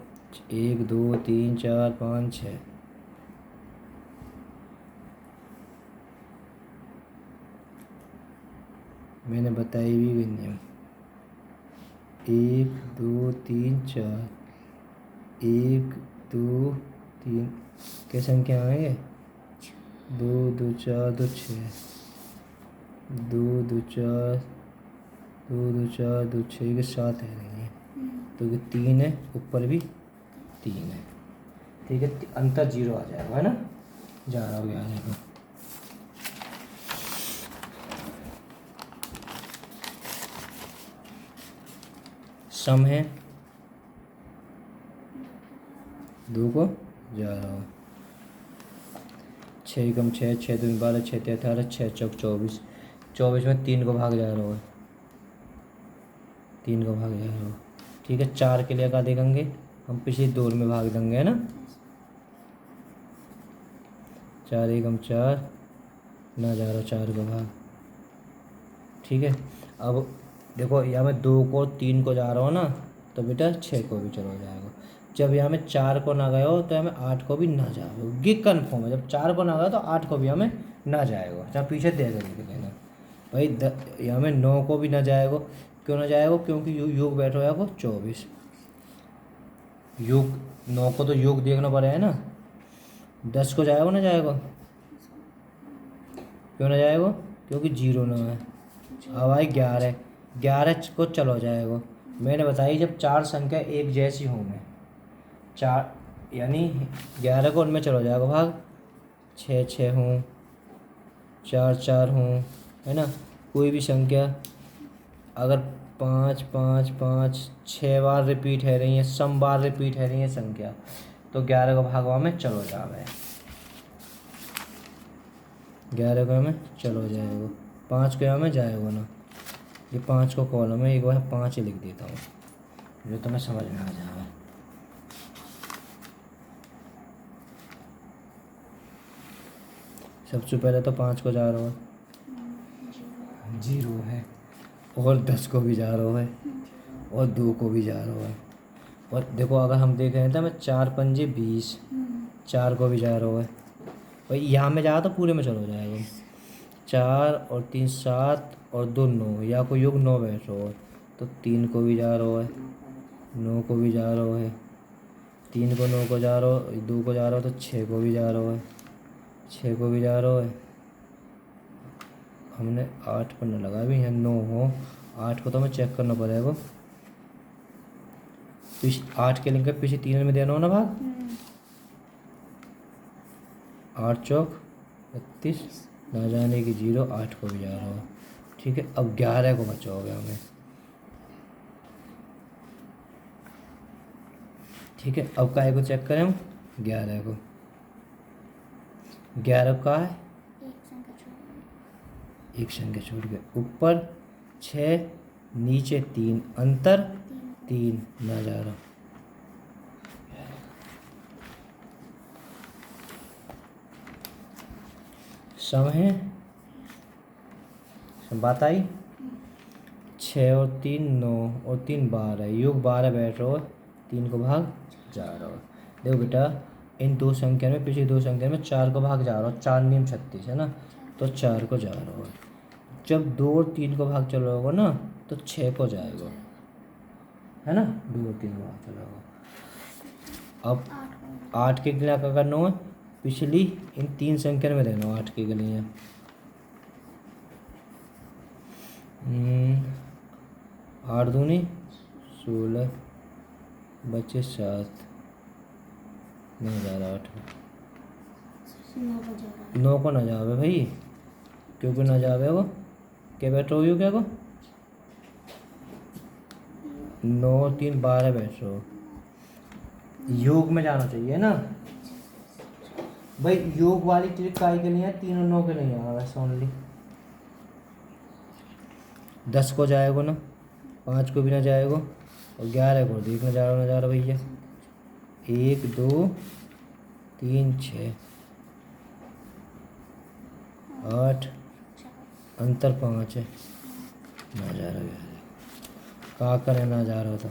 1 2 3 4 5 6, मैंने बताई भी नियम। 1 2 3 4, 1 2 3 क्या संख्या आएंगे? 2 2 4 2 6, 2 2 4 2 2 4 2 6 के 7 है नहीं, तो ये 3 है, ऊपर भी 3 है, ठीक है। अंतर 0 आ जाएगा, है ना, जा रहा हो 11 को। सम है, 2 को जा रहा हो। 6 कम 6 6 2 12 6 3 18 6 चौक 24, 24 में 3 को भाग जा रहा है, 3 को भाग जा रहा है। ठीक है, 4 के लिए क्या देखेंगे हम, पिछली 2 में भाग देंगे, है ना। 4 एकम 4 ना जा रहा 4 को भाग। ठीक है, अब देखो यहाँ में 2 को 3 को जा रहा हो ना, तो बेटा 6 को भी चलो जाएगा। जब यहाँ में 4 को ना गए हो तो हमें 8 को भी ना जाएगा, ये कन्फर्म है। जब 4 को ना गया तो 8 को भी हमें ना जाएगा, जब पीछे देगा देख लेना भाई। यहाँ में 9 को भी ना जाएगा, क्यों ना जाएगा, क्योंकि योग बैठ रहा है 24 योग, 9 को तो योग देखना पड़ेगा है ना। 10 को जाएगा ना जाएगा, क्यों ना जाएगा, क्योंकि 0 ना है। अब भाई 11 को चलो जाएगा। मैंने बताई जब 4 संख्या एक जैसी होंगे, 4 यानी 11 को उनमें चलो जाएगा भाग, 6 6 हूँ, 4 4 हूँ, है ना। कोई भी संख्या अगर 5 5 5 6 बार रिपीट है रही है, सम बार रिपीट है रही है संख्या, तो 11 को भागवा में चलो जावे, 11 को हमें चलो जाएगा। 5 को हमें जाएगा ना, ये 5 को कॉलम है, एक बार 5 ही लिख देता हूँ जो तुम्हें समझ में आ जाए। सबसे पहले तो 5 को जा रहा है, 0 है, और 10 को भी जा रहा है, और 2 को भी जा रहा है। और देखो अगर हम देख रहे हैं तो हमें 4 पंजे 20, 4 को भी जा रहा है भाई। यहाँ में जा तो पूरे में चलो जाएगा, 4 और 3 7 और 2 9, या कोई योग 9 बैठ रहा है, तो 3 को भी जा रहा है, 9 को भी जा रहा है, 3 को 9 को जा रहा है, 2 को जा रहा है, तो 6 को भी जा रहा है, 6 को भी जा रहा है। हमने 8 पर न लगा भी, यहाँ 9 हो, 8 को तो हमें चेक करना पड़ेगा। 8 के लिंक पीछे 3 में देना हो ना भाग, 8 चौक 32, ना जाने की 0, 8 को भी जा रहा हो। ठीक है, अब 11 को बचाओगे हमें। ठीक है, अब काय को चेक करें हम, 11 को, 11 का है एक संख्या छोड़ के, ऊपर 6 नीचे 3, अंतर 3, ना जा रहा। सम है, बात आई। 6 और 3 9 और 3 12, योग 12 बैठ रहा है, 3 को भाग जा रहा है। देखो बेटा इन 2 संख्या में, पिछली 2 संख्या में 4 को भाग जा रहा है, 4 नीम 36 है ना, तो 4 को जा रहा है। जब 2 और 3 को भाग चला होगा ना, तो 6 को जाएगा, है ना, 2 और 3 को भाग चला होगा। अब 8 के लिए क्या करना है, पिछली इन 3 संख्या में देना 8 के लिए। 8 दूनी 16, बचे 7, नहीं जा रहा 8 में, 9 को ना जावे भाई, क्योंकि ना जावे वो क्या बैठ रहे हो, क्या को 9 3 12 बैठ रहे हो, योग में जाना चाहिए ना भाई। योग वाली ट्रिक काय के लिए है, 3 और 9 के नहीं आ वैसे ओनली। 10 को जाएगा ना, 5 को भी ना जाएगा, और 11 को देखना जा रहा भैया, 1 2 3 6 8, अंतर 5 है, ना जा रहा है, क्या करें ना जा रहा तो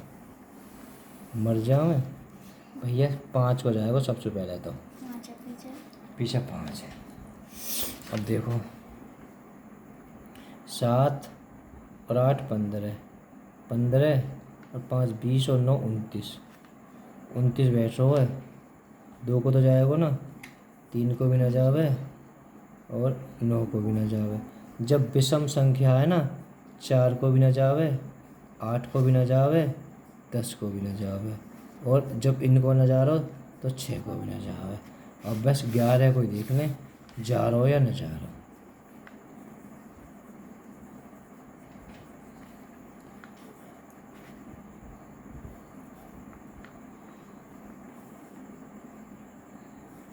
मर जाऊँ भैया। 5 को जाएगा सबसे पहले तो, पीछे 5 है। अब देखो 7 और 8 15, 15 और 5 20 और 9 29, 29 बैठ रहा है। 2 को तो जाएगा ना, 3 को भी ना जावे, और 9 को भी ना जावे। जब विषम संख्या है ना, 4 को भी ना जावे, 8 को भी ना जावे, 10 को भी ना जावे, और जब इनको ना जा रहा हो तो 6 को भी ना जावे। अब बस 11 को ही देख लें, जा रहा हो या न जा रहा हो।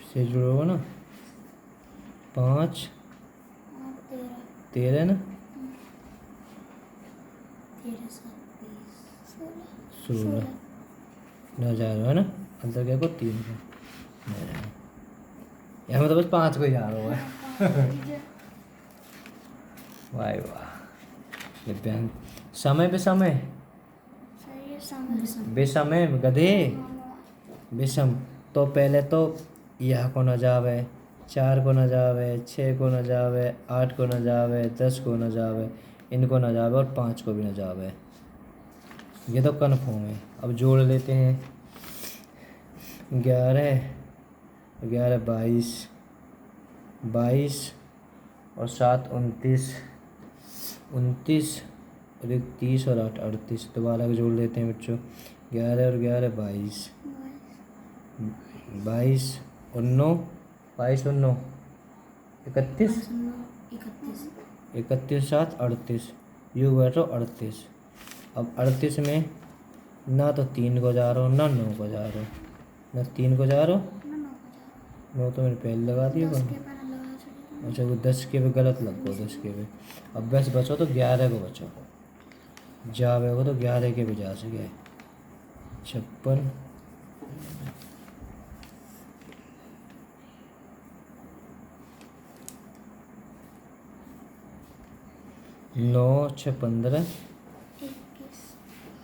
से जुड़ो ना, 5 13 ना, 13 7 20 16 ना जा रहा है ना, अंतर क्या को 3 को ना जा रहा। यहाँ में तो बस 5 को ही जा रहा है। वाह वाह दिव्यांग। समय पे समय, सही है। समय बेसमय गधे, विषम। तो पहले तो यह को न जावे, 4 को न जावे, 6 को न जावे, 8 को न जावे, 10 को न जावे, इनको न जावे और 5 को भी न जावे। ये तो कन्फर्म है। अब जोड़ लेते हैं। 11 11 22 22 और 7 29 29 और 30 और 8 38। दोबारा के जोड़ लेते हैं बच्चों। 11 और 11 22 22 और 9 22 और 9 31 31 7 38 यू बैठो 38। अब 38 में ना तो 3 को जा रहा हो ना 9 को जा रहा हो, ना 3 को जा रहा हो, 9 तो मैंने पहले लगा दिया। अच्छा वो 10 के पे गलत लग गो, 10 के पे। अब बस बचो तो 11 को बचो, जावे हो तो 11 के भी जा सके। 56 9 6 15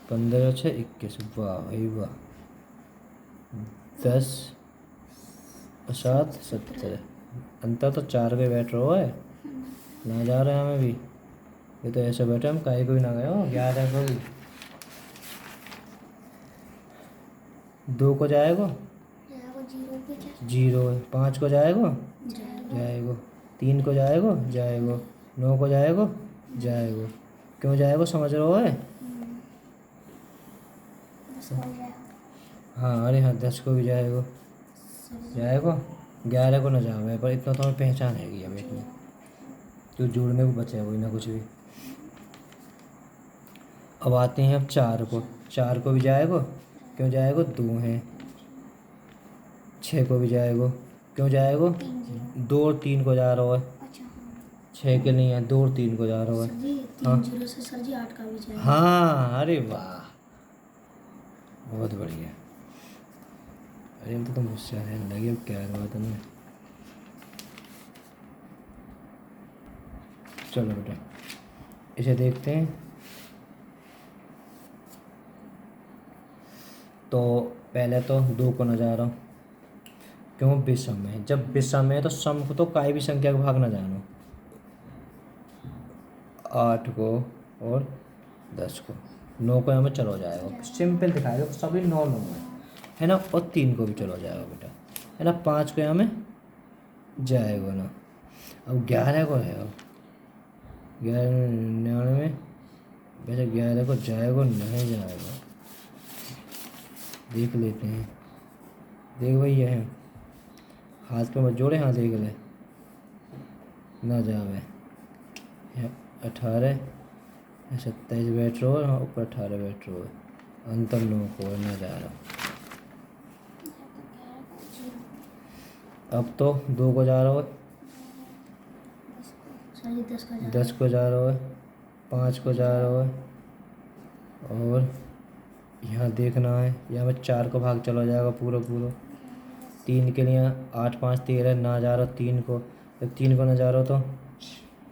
15 6 21। वाह भाई वाह। 10 7 17। अंतर तो 4 के बैठ रहा है ना, जा रहे हैं हमें भी। ये तो ऐसे बैठे हम काहे को ही ना गए हो। 11 को भी 2 को जाएगा 0 है, 5 को जाएगा जाएगा, 3 को जाएगा जाएगा, 9 को जाएगा जाएगा। क्यों जाएगा समझ रहे हो है? हाँ अरे हाँ 10 को भी जाएगा जाएगा, 11 को ना जावे। पर इतना तो हमें पहचान है अब इतनी, तो जोड़ने को बचा है वही ना कुछ भी। अब आते हैं अब 4 को। 4 को भी जाएगा, क्यों जाएगा 2 है। 6 को भी जाएगा, क्यों जाएगा 2 और 3 को जा रहा है। 6 के नहीं है, 2 और 3 को जा रहा है। हाँ सर जी 8 का भी जाएगा। हाँ अरे वाह बहुत बढ़िया। अरे हम तो तुम मुझसे आने लगे, अब क्या हुआ तुम्हें। चलो बेटा इसे देखते हैं। तो पहले तो 2 को न जा रहा हूँ, क्यों विषम है। जब विषम है तो सम को तो काई भी संख्या को भाग न जानो। 8 को और 10 को, 9 को यहाँ में चलो जाएगा, सिंपल दिखाएगा सभी 9 9 है ना। और 3 को भी चलो जाएगा बेटा है ना। 5 को यहाँ में जाएगा ना। अब 11 को है, 11 में वैसे 11 को जाएगा नहीं जाएगा, देख लेते हैं। देख भाई ये है, हाथ पे मत जोड़े, हाँ देख ले ना जावे। 18 27 बैठ रहा है, ऊपर 18 बैठ रहा है, अंतर 9 को ना जा रहा। अब तो 2 को जा रहा है, 10 को जा रहा है, 5 को जा रहा है, और यहाँ देखना है यहाँ में 4 को भाग चला जाएगा पूरा पूरा। 3 के लिए 8 5 13 ना जा रहा 3 को। जब 3 को ना जा रहा तो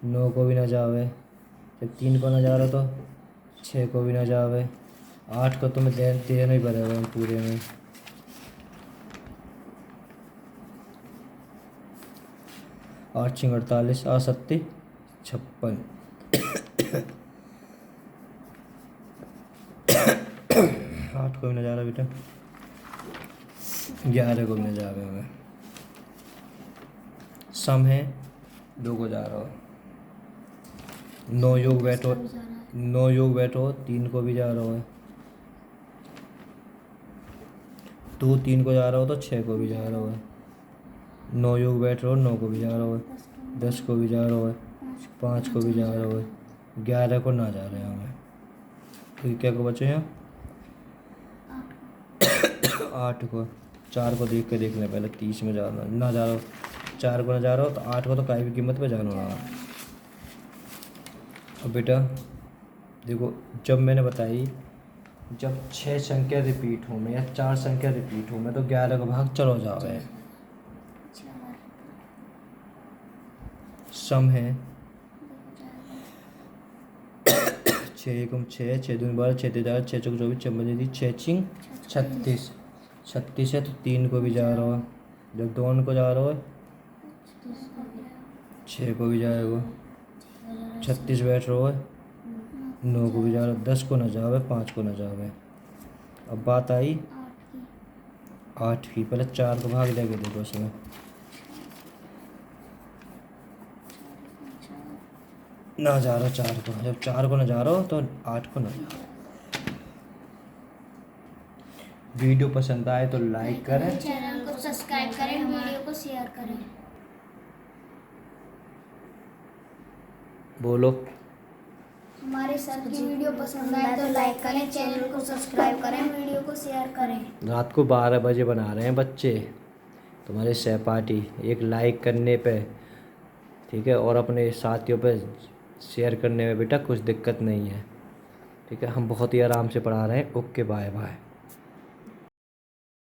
9 को भी ना जावे। जब 3 को ना जा रहा तो 6 को भी ना जावे। 8 को तो मैं देना ही पड़ेगा पूरे में। आठ 48 आ 7 56। 8 को भी ना जा रहा बेटा, 11 को भी ना जा रहे हमें। सम है 2 को जा रहा हो, 9 योग बैठो, 9 योग बैठो 3 को भी जा रहा है। 2 3 को जा रहा हो तो 6 को भी जा रहा है। 9 योग बैठ रहा हो 9 को भी जा रहा है, 10 को भी जा रहा है, 5 को भी जा रहा है, 11 को ना जा रहे हैं हमें। तो क्या को बचे हैं 8 को। 4 को देख के देख लें पहले, 30 में जा ना जा रहा हो, 4 को ना जा रहा हो तो 8 को तो काई भी कीमत पे जाना होगा। अब बेटा देखो जब मैंने बताई, जब 6 संख्या रिपीट हो में या 4 संख्या रिपीट हो में तो 11 का भाग चलो जावे। सम है 6 एकम 6, 6 दूनी 12, 6 3 6 चौक 24, 6 पंजे 6 छिंग 36। 36 है तो 3 को भी जा रहा हो, जब 2 को जा रहा हो 6 को भी जाएगा, 36 बैठ रहा है 9 को भी जा रहा है, 10 को ना जावे, 5 को ना जावे। अब बात आई 8 की। पहले 4 को भाग लेके देखो इसमें, ना जा रहा 4 को, जब 4 को ना जा रहा हो तो 8 को ना जा रहा। वीडियो पसंद आए तो लाइक करें, चैनल को सब्सक्राइब करें, वीडियो को शेयर करें। बोलो। हमारे सर की वीडियो पसंद आए तो लाइक करें, चैनल को सब्सक्राइब करें, वीडियो को शेयर करें। रात को 12 बजे बना रहे हैं बच्चे तुम्हारे सहपाठी, एक लाइक करने पे, ठीक है, और अपने साथियों पे शेयर करने में बेटा कुछ दिक्कत नहीं है, ठीक है। हम बहुत ही आराम से पढ़ा रहे हैं। Okay, bye bye.